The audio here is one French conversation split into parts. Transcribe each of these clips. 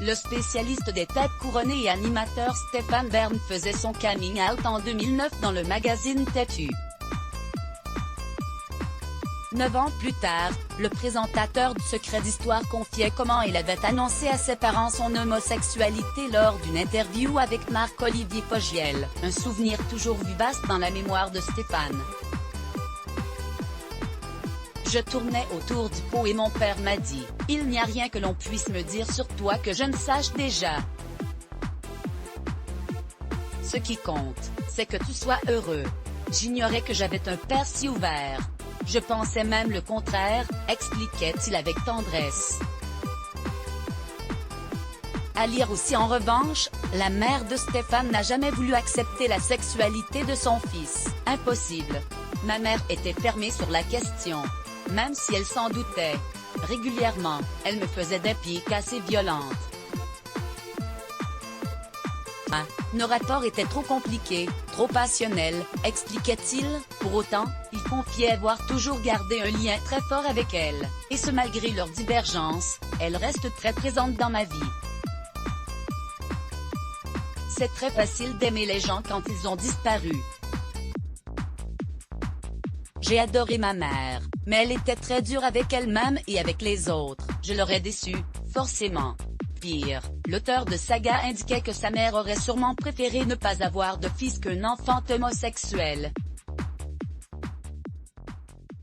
Le spécialiste des têtes couronnées et animateur Stéphane Bern faisait son coming out en 2009 dans le magazine Têtu. 9 ans plus tard, le présentateur du Secret d'Histoire confiait comment il avait annoncé à ses parents son homosexualité lors d'une interview avec Marc-Olivier Fogiel, un souvenir toujours vivace dans la mémoire de Stéphane. Je tournais autour du pot et mon père m'a dit « Il n'y a rien que l'on puisse me dire sur toi que je ne sache déjà. Ce qui compte, c'est que tu sois heureux. » J'ignorais que j'avais un père si ouvert. Je pensais même le contraire, expliquait-il avec tendresse. À lire aussi en revanche, la mère de Stéphane n'a jamais voulu accepter la sexualité de son fils. Impossible. Ma mère était fermée sur la question. Même si elle s'en doutait. Régulièrement, elle me faisait des piques assez violentes. Nos rapports étaient trop compliqués, trop passionnels, expliquait-il. Pour autant, il confiait avoir toujours gardé un lien très fort avec elle, et ce malgré leurs divergences, elle reste très présente dans ma vie. C'est très facile d'aimer les gens quand ils ont disparu. J'ai adoré ma mère, mais elle était très dure avec elle-même et avec les autres, je l'aurais déçue, forcément. Pire, l'auteur de Saga indiquait que sa mère aurait sûrement préféré ne pas avoir de fils qu'un enfant homosexuel.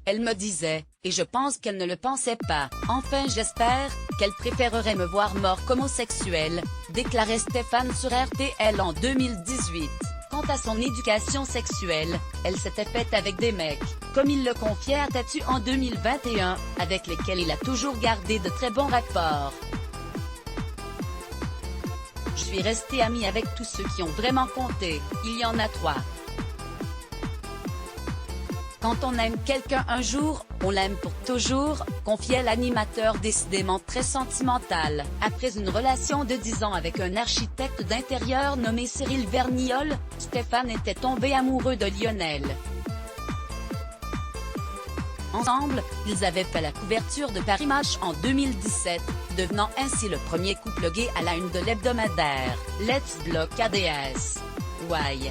Elle me disait, et je pense qu'elle ne le pensait pas, « Enfin j'espère, qu'elle préférerait me voir mort qu'homosexuel », déclarait Stéphane sur RTL en 2018. Quant à son éducation sexuelle, elle s'était faite avec des mecs, comme il le confiait à Têtu en 2021, avec lesquels il a toujours gardé de très bons rapports. Je suis resté ami avec tous ceux qui ont vraiment compté, il y en a 3. Quand on aime quelqu'un un jour, on l'aime pour toujours, confiait l'animateur décidément très sentimental. Après une relation de 10 ans avec un architecte d'intérieur nommé Cyril Verniol, Stéphane était tombé amoureux de Lionel. Ensemble, ils avaient fait la couverture de Paris Match en 2017, devenant ainsi le premier couple gay à la une de l'hebdomadaire Let's Block ADS. Why?